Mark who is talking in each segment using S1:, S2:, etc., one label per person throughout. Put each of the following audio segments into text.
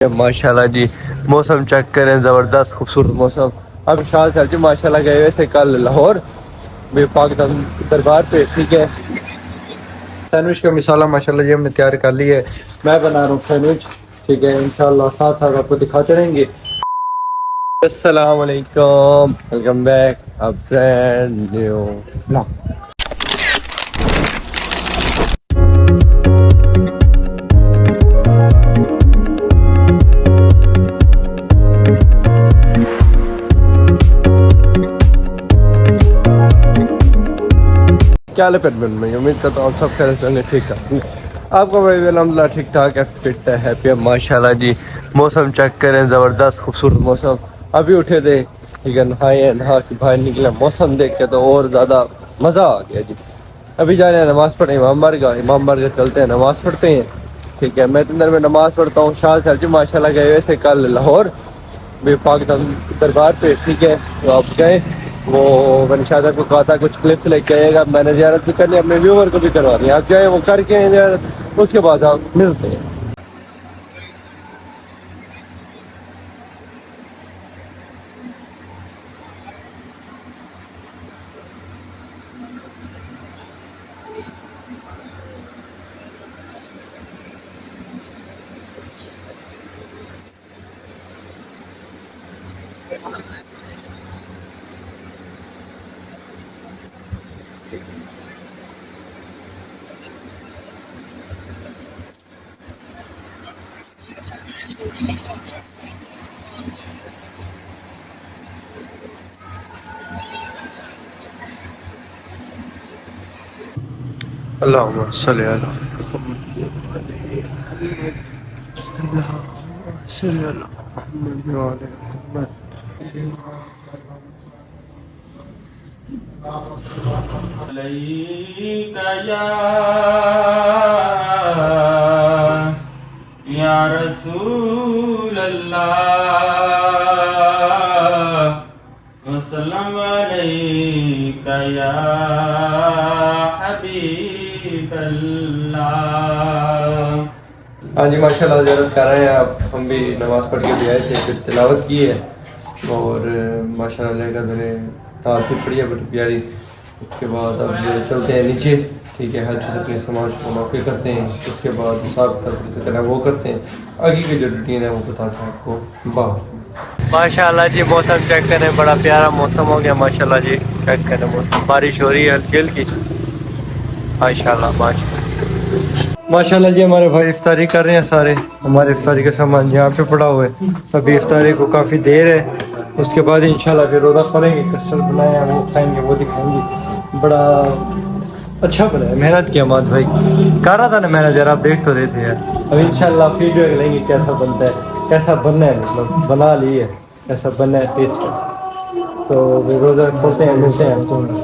S1: ماشاءاللہ جی موسم چیک کریں، زبردست خوبصورت موسم. اب شاہ صاحب جی ماشاءاللہ گئے ہوئے تھے کل لاہور بے پاکستان دربار پہ. ٹھیک ہے، سینڈوچ کا مسالہ ماشاءاللہ جی ہم نے تیار کر لی ہے. میں بنا رہا ہوں سینڈوچ. ٹھیک ہے، انشاءاللہ ساتھ ساتھ آپ کو دکھاتے رہیں گے. السلام علیکم، welcome back a brand new vlog. کیا حال ہے پیٹمنٹ میں؟ امید کرتا ہوں آپ سب خیر سے ہوں گے. ٹھیک ٹھاک آپ کا بھائی الحمدللہ ٹھیک ٹھاک ہے، فٹ ہے، ہیپی ہے ماشاءاللہ جی. موسم چیک کریں، زبردست خوبصورت موسم. ابھی اٹھے تھے، ٹھیک ہے، نہائے، نہا کے باہر نکلے. موسم دیکھ کے تو اور زیادہ مزہ آ گیا جی. ابھی جا رہے ہیں نماز پڑھیں امام بارگاہ چلتے ہیں، نماز پڑھتے ہیں. ٹھیک ہے، میں اندر میں نماز پڑھتا ہوں. شاہ صاحب جی ماشاءاللہ گئے ہوئے تھے کل لاہور بے پاکستان دربار پہ. ٹھیک ہے، تو آپ گئے، وہ میں نے شاہ صاحب کو کہا تھا کچھ کلپس لے کے آئے گا. میں نے زیارت بھی کرنی، اپنے ویور کو بھی کروانی ہے. آپ جائیں وہ کر کے زیارت، اس کے بعد آپ ملتے ہیں. اللہم صلی علی محمد، اللہم صلی علی محمد وعلی محمد.
S2: علیک یا رسول اللہ، وسلم علیک یا حبیب اللہ.
S1: ہاں جی ماشاءاللہ زیارت کر رہے ہیں آپ. ہم بھی نماز پڑھ کے بھی آئے تھے، پھر تلاوت کی ہے اور ماشاءاللہ کا ذرے تعریف پڑھی ہے بڑی پیاری. اس کے بعد اب یہ چلتے ہیں نیچے. ٹھیک ہے، ہر چیز اپنے سماج کو موقع کرتے ہیں. اس کے بعد حساب سے کرنا وہ کرتے ہیں. آگے کی جو روٹین ہے وہ بتاتے ہیں آپ کو. ماشاءاللہ جی موسم چیک کریں، بڑا پیارا موسم ہو گیا ماشاءاللہ جی. چیک کریں موسم، بارش ہو رہی ہے ہلکی ہلکی ماشاءاللہ ماشاءاللہ جی. ہمارے بھائی افطاری کر رہے ہیں سارے. ہمارے افطاری کا سامان یہاں پہ پڑا ہوا ہے. ابھی افطاری کو کافی دیر ہے. اس کے بعد انشاءاللہ پھر روزہ پڑیں گے. کسٹرڈ بنائے ہیں وہ کھائیں گے، وہ دکھائیں گے. بڑا اچھا بنا ہے، محنت کیا مات بھائی. کر رہا تھا نا محنت یار، آپ دیکھ تو رہے تھے یار. ابھی انشاءاللہ فیڈ بیک لیں گے کیسا بنتا ہے، کیسا بننا ہے، مطلب بنا لی ہے کیسا بننا ہے ٹیسٹ. تو روزہ کھولتے ہیں، ملتے ہیں.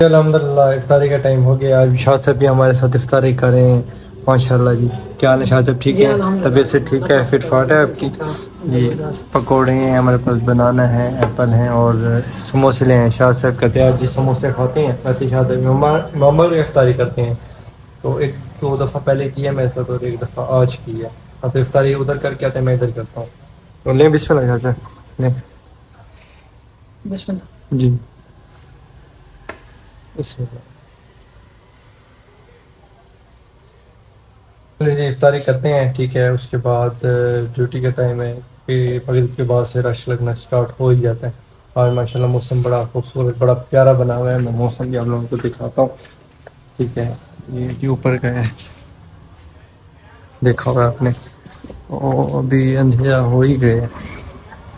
S1: الحمدللہ افطاری کا ٹائم ہو گیا. آج شاہ صاحب بھی ہمارے ساتھ افطاری کریں ماشاءاللہ جی. کیا حال ہے شاہ صاحب؟ ٹھیک ہے، طبیعت سے ٹھیک ہے، فٹ فاٹ ہے آپ کی جی. پکوڑے ہیں ہمارے پاس، بنانا ہے، ایپل ہیں اور سموسے لے ہیں. شاہ صاحب کہتے ہیں آج جی سموسے کھاتے ہیں. ویسے شاہ صاحب نارمل افطاری کرتے ہیں، تو ایک دو دفعہ پہلے کیا میں ایسا، تو ایک دفعہ آج کی ہے. اب افطاری ادھر کر کے آتے ہیں، میں ادھر کرتا ہوں. تو لیں بسم اللہ شاہ صاحب، لیں بسم اللہ جی. بسم اللہ. افطاری کرتے ہیں. ٹھیک ہے، اس کے بعد ڈیوٹی کا ٹائم ہے کہ مغرب کے بعد سے رش لگنا سٹارٹ ہو ہی جاتا ہے. اور ماشاءاللہ موسم بڑا خوبصورت، بڑا پیارا بنا ہوا ہے. میں موسم بھی آپ لوگوں کو دکھاتا ہوں. ٹھیک ہے، یہ اوپر کا ہے، دیکھا ہوگا آپ نے. ابھی اندھیرا ہو ہی گئے،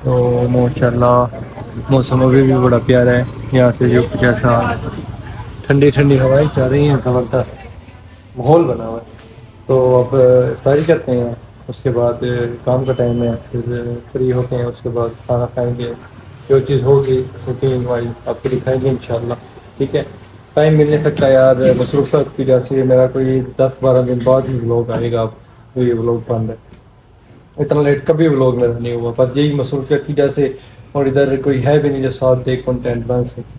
S1: تو ماشاءاللہ موسم ابھی بھی بڑا پیارا ہے. یہاں سے جو جیسا ٹھنڈی ٹھنڈی ہوائیں چل رہی ہیں، زبردست ماحول بنا ہوا ہے. تو اب افطاری کرتے ہیں. اس کے بعد کام کا ٹائم ہے، پھر فری ہوتے ہیں. اس کے بعد کھانا کھائیں گے. جو چیز ہوگی روٹین وائز آپ کو دکھائیں گے انشاءاللہ. ٹھیک ہے، ٹائم مل نہیں سکتا یار، مصروفیت کی وجہ سے. میرا کوئی 10-12 دن بعد ہی ولوگ آئے گا. اب یہ ولوگ بند ہے، اتنا لیٹ کبھی ولوگ میرا نہیں ہوا. بس یہی مصروفیت کی وجہ سے، اور ادھر کوئی ہے بھی نہیں جو ساتھ دے کنٹینٹ بن سکے.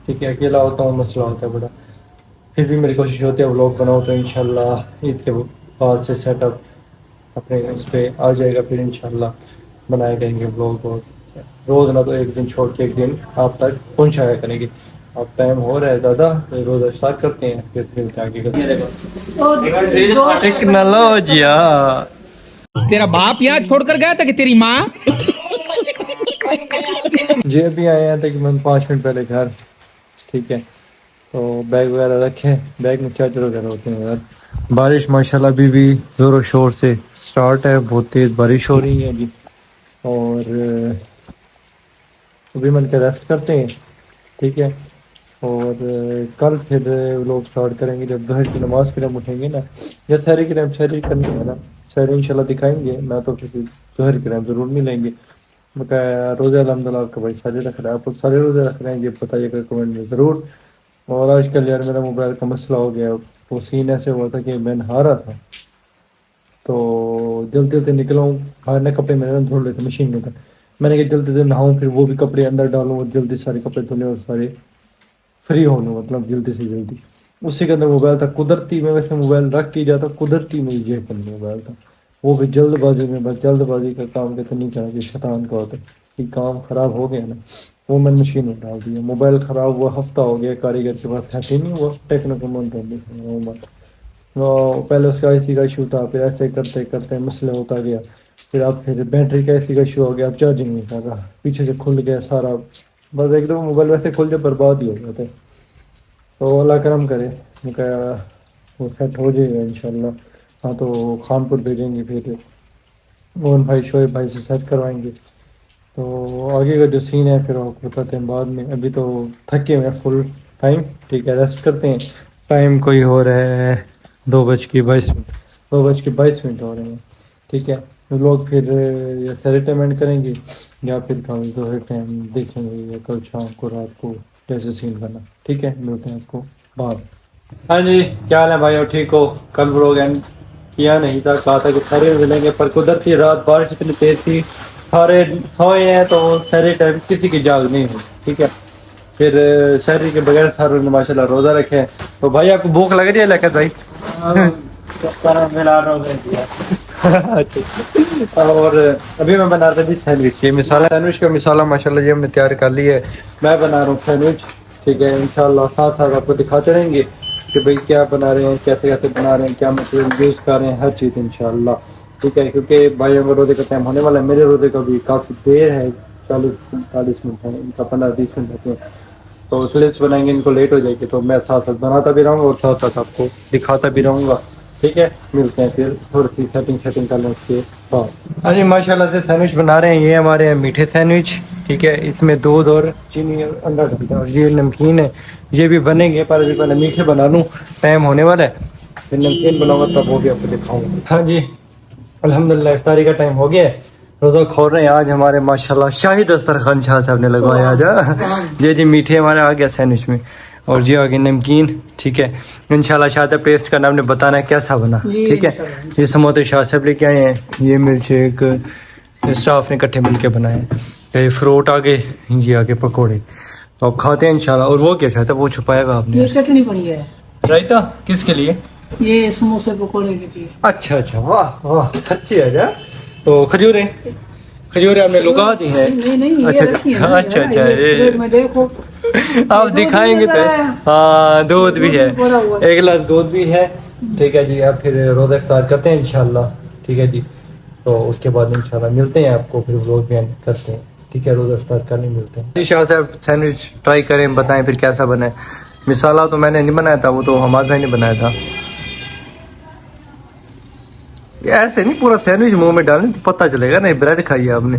S1: ٹھیک ہے، اکیلا ہوتا ہوں، مسئلہ ہوتا ہے بڑا. پھر بھی میری کوشش ہوتی ہے ولوگ بناؤ، تو انشاءاللہ عید کے بعد سے سیٹ اپ اپنے اس پہ آ جائے گا پھر انشاءاللہ. بنایا کریں گے بلاگ، اور روز نہ تو ایک دن چھوڑ کے ایک دن آپ تک پہنچایا کریں گے. اب ٹائم ہو رہا ہے زیادہ، روز افطار کرتے ہیں پھر ملتے ہیں آگے. ٹیکنالوجیا
S3: تیرا باپ یہاں چھوڑ کر گیا تھا کہ تیری ماں؟
S1: جی ابھی آئے ہیں تقریباً 5 منٹ پہلے گھر. ٹھیک ہے، تو بیگ وغیرہ رکھے، بیگ میں چارجر وغیرہ ہوتے ہیں. یار بارش ماشاءاللہ ابھی بھی زور و شور سے سٹارٹ ہے، بہت تیز بارش ہو رہی ہے ابھی. اور ابھی من کے ریسٹ کرتے ہیں. ٹھیک ہے، اور کل پھر لوگ سٹارٹ کریں گے جب ظہر کی نماز کے ٹائم اٹھیں گے نا، یا سحری کے ٹائم. سحری کرنی ہے نا، سحری انشاءاللہ دکھائیں گے. میں تو پھر ظہر کے ٹائم ضرور ملیں گے. روزے الحمدللہ آپ کا بھائی سارے رکھ رہا ہے، آپ لوگ سارے روزے رکھ رہے ہیں یہ بتائیے گا کمنٹ میں ضرور. اور آج کل یار میرا موبائل کا مسئلہ ہو گیا، وہ سین ایسے ہوا تھا کہ میں نہا رہا تھا تو جلدی جلدی نکلا ہوں. ہارنے کپڑے میں نے دھو لیے تھے مشین میں تھا. میں نے کہا جلدی جلدی نہاؤں، پھر وہ بھی کپڑے اندر ڈالوں اور جلدی سارے کپڑے دھلے اور سارے فری ہونے، مطلب جلدی سے جلدی. اسی کے اندر موبائل تھا، قدرتی میں ویسے موبائل رکھ کے جاتا، قدرتی میں یہ کرنے موبائل تھا. وہ بھی جلد بازی میں، بس جلد بازی کا کام کہتے نہیں کرنا کہ شیطان کا ہوتا ہے کہ کام خراب ہو گیا نا، وہ میں مشین میں ڈال دیا. موبائل خراب ہوا ہفتہ ہو گیا، کاریگر کے پاس سیٹ ہی نہیں ہوا. ٹیکنو کا پہلے اس کا اے سی کا ایشو تھا، پھر ایسے کرتے کرتے مسئلہ ہوتا گیا. پھر اب پھر بیٹری کا اے سی کا ایشو ہو گیا، اب چارجنگ نہیں کر رہا، پیچھے سے کھل گیا سارا. بس ایک دم موبائل ویسے کھل جائے برباد ہی ہو جاتا ہے. تو اللہ کرم کرے کہ وہ سیٹ ہو جائے گا انشاءاللہ. ہاں تو خانپور بھیجیں گے، پھر مون بھائی شعیب بھائی سے سیٹ کروائیں گے. تو آگے کا جو سین ہے پھر وہ بتاتے ہیں بعد میں. ابھی تو تھکے ہوئے ہیں فل ٹائم. ٹھیک ہے، ریسٹ کرتے ہیں. ٹائم کوئی ہو رہا ہے 2:22، 2:22 ہو رہے ہیں. ٹھیک ہے، لوگ پھر یا سر ریٹائرمنٹ کریں گے یا پھر کل ظہر ٹائم دیکھیں گے، یا کل شام کو رات کو جیسے سین کرنا. ٹھیک ہے، ملتے ہیں آپ کو بعد. ہاں جی، کیا حال ہے بھائی؟ ٹھیک ہو؟ کل بلاگ اینڈ کیا نہیں تھا، کہا تھا کہ سارے ملیں گے، پر قدرتی رات بارش اتنی تیز تھی، سارے سوئے ہیں تو سارے ٹائم کسی کی جاگ نہیں ہوئی. ٹھیک ہے، پھر شہری کے بغیر ساروں نے ماشاء اللہ روزہ رکھے ہیں. تو بھائی آپ کو بھوک لگ رہی ہے لیکن بھائی؟ اور ابھی میں بنا رہا تھا سینڈوچ. یہ مسالہ سینڈوچ کا مسالہ ماشاء اللہ یہ ہم نے تیار کر لی ہے. میں بنا رہا ہوں سینڈوچ. ٹھیک ہے، انشاءاللہ ساتھ ساتھ آپ کو دکھاتے رہیں گے کہ بھئی کیا بنا رہے ہیں، کیسے کیسے بنا رہے ہیں، کیا مٹیریل یوز کر رہے ہیں، ہر چیز انشاءاللہ. ٹھیک ہے، کیونکہ بھائیوں کا روزے کا ٹائم ہونے والا ہے. میرے روزے کا بھی کافی دیر ہے، 40-45 منٹ ہے، ان کا 15-20 منٹ ہوتے ہیں. تو کلپس بنائیں گے، ان کو لیٹ ہو جائے گی تو میں ساتھ ساتھ بناتا بھی رہوں گا اور ساتھ ساتھ آپ کو دکھاتا بھی رہوں گا. ٹھیک ہے، ملتے ہیں پھر تھوڑی سی سیٹنگ کر لیں اس کے بعد. ہاں جی، ماشاء اللہ سے سینڈوچ بنا رہے ہیں. یہ ہمارے ہیں میٹھے سینڈوچ. ٹھیک ہے، اس میں دودھ اور چینی اور انڈا ڈلتا ہے، اور یہ نمکین ہے. یہ بھی بنیں گے پر ابھی پہلے میٹھے بنا لوں، ٹائم ہونے والا ہے. پھر نمکین بناؤں گا تب وہ بھی آپ کو دکھاؤں گا. ہاں جی، الحمدللہ افطاری کا ٹائم ہو گیا ہے. روزہ کھول رہے ہیں آج ہمارے ماشاءاللہ شاہی دسترخوان شاہ صاحب نے لگوایا آج. جی میٹھے ہمارے آ گیا سینڈوچ میں، اور جی آگے نمکین. ٹھیک ہے، انشاءاللہ شاہ صاحب ٹیسٹ کرنا، آپ نے بتانا ہے کیسا بنا. ٹھیک ہے، یہ سموسے شاہ صاحب لے کے آئے ہیں، یہ مرچ ایک اسٹاف نے کٹھے مل کے بنائے ہیں، یہ فروٹ آگے، یہ آگے پکوڑے. تو آپ کھاتے ہیں انشاءاللہ. اور وہ کیا چاہتا ہے وہ چھپائے گا آپ نے؟
S4: یہ چٹنی پڑی ہے.
S1: رائتا کس کے لیے؟
S4: یہ سموسے پکوڑے کے لیے.
S1: اچھا اچھا، واہ واہ، اچھی ہے. جا تو کھجوریں آپ نے لگا دی ہیں؟
S4: نہیں
S1: اچھا اچھا اچھا،
S4: میں دیکھو
S1: آپ دکھائیں گے تو. ہاں دودھ بھی ہے، ایک گلاس دودھ بھی ہے. ٹھیک ہے جی، اب پھر روزہ افطار کرتے ہیں انشاءاللہ. ٹھیک ہے جی، تو اس کے بعد انشاءاللہ ملتے ہیں آپ کو، پھر ولاگ بھی کرتے ہیں. ٹھیک ہے، روزہ افطار کرنے ملتے ہیں. شاہ صاحب سینڈوچ ٹرائی کریں، بتائیں پھر کیسا بنا ہے. مسالہ تو میں نے نہیں بنایا تھا، وہ تو حماد بھائی نے بنایا تھا. ایسے نہیں پورا سینڈوچ منہ میں ڈالیں تو پتہ چلے گا. نہیں بریڈ کھائی ہے آپ نے؟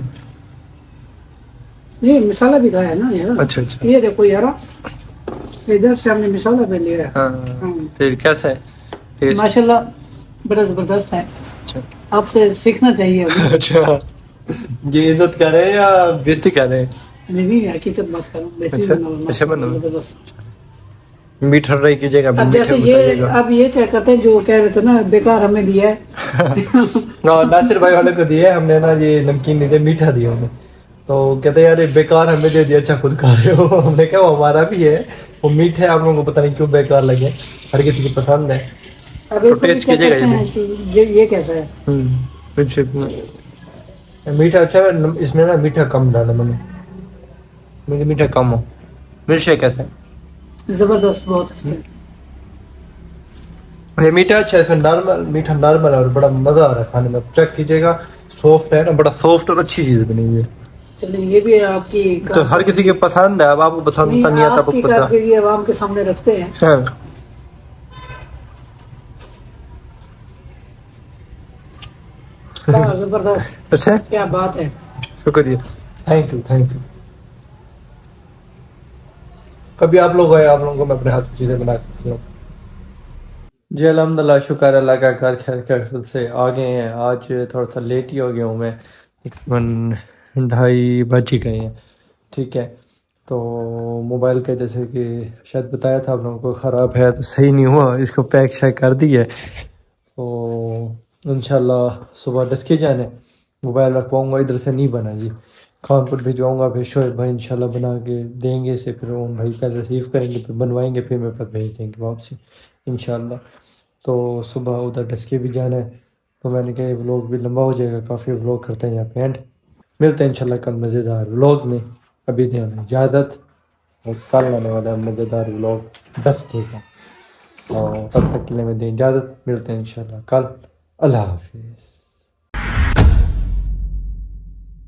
S4: نہیں، مسالہ بھی کھایا ہے نا یار.
S1: اچھا اچھا،
S4: یہ دیکھو یار، ادھر سے ہم نے مسالہ بھی لیا ہے.
S1: ہاں پھر کیسا ہے؟
S4: ماشاءاللہ بڑا زبردست ہے.
S1: اچھا
S4: آپ سے سیکھنا چاہیے.
S1: اچھا، یہ عزت کر رہے ہیں یا بےزتی کر رہے ہیں؟
S4: نہیں، حقیقت بات کروں.
S1: اچھا بنا میٹھا ٹرائی کیجیے گا.
S4: اب جیسے یہ اب یہ چیک کرتے ہیں جو کہہ رہے تھے نا بیکار ہمیں دیا ہے.
S1: ناصر بھائی والے کو دیا ہے ہم نے نا، یہ نمکین نہیں دیا، میٹھا دیا ہمیں. تو کہتے ہیں یار بیکار ہمیں دے دیا، اچھا خود کھا رہے ہو. ہم نے کہا وہ ہمارا بھی ہے، وہ میٹھے آپ لوگوں کو پتہ نہیں کیوں بیکار لگے، ہر کسی کی پسند ہے.
S4: اب اس کو چیک کرتے ہیں کہ یہ کیسا ہے.
S1: میٹھا اچھا ہے اس میں نا میٹھا کم ڈالا میں نے مجھے میٹھا کم ہو ملک شیک کیسا ہے
S4: زبردست بہت اچھا ہے
S1: یہ میٹھا اچھا ہے اس میں نارمل میٹھا نارمل ہے اور بڑا مزہ آ رہا ہے کھانے میں چیک کیجیے گا سافٹ ہے نا بڑا سافٹ اور اچھی چیز بنی ہوئی ہے
S4: چلیے یہ بھی آپ کی
S1: تو ہر کسی کے پسند ہے اب آپ کو پسند
S4: نہیں
S1: نہیں آتا
S4: آپ کی
S1: پتہ
S4: کارکردگی عوام کے سامنے رکھتے ہیں
S1: ہاں
S4: واہ زبردست
S1: اچھا
S4: کیا بات ہے
S1: شکریہ تھینک یو کبھی آپ لوگ آئے آپ لوگوں کو میں اپنے ہاتھ کی چیزیں بنا کے کھلاؤں جی الحمدللہ شکر اللہ کا گھر خیر سے آ گئے ہیں آج تھوڑا سا لیٹ ہی ہو گیا ہوں میں تقریباً 2:30 بج ہی گئے ہیں ٹھیک ہے تو موبائل کا جیسے کہ شاید بتایا تھا آپ لوگوں کو خراب ہے تو صحیح نہیں ہوا اس کو پیک شیک کر دی ہے تو انشاءاللہ صبح 10 کے جانے موبائل رکھواؤں گا ادھر سے نہیں بنا جی کانپور بھیجواؤں گا پھر شعیب بھائی انشاءاللہ بنا کے دیں گے اسے پھر وہ بھائی کا ریسیو کریں گے پھر بنوائیں گے پھر میرے پاس بھیج دیں گے واپسی انشاءاللہ تو صبح ادھر ڈسکے بھی جانا ہے تو میں نے کہا یہ ولاگ بھی لمبا ہو جائے گا کافی ولاگ کرتے ہیں یہاں پہ اینڈ ملتے ہیں انشاءاللہ کل مزیدار ولاگ میں ابھی دیں ہمیں اجازت اور کل آنے والا ہے مزیدار ولاگ 10 کا اور تب تک کے لیے میں دیں اجازت ملتے ہیں انشاءاللہ کل اللہ حافظ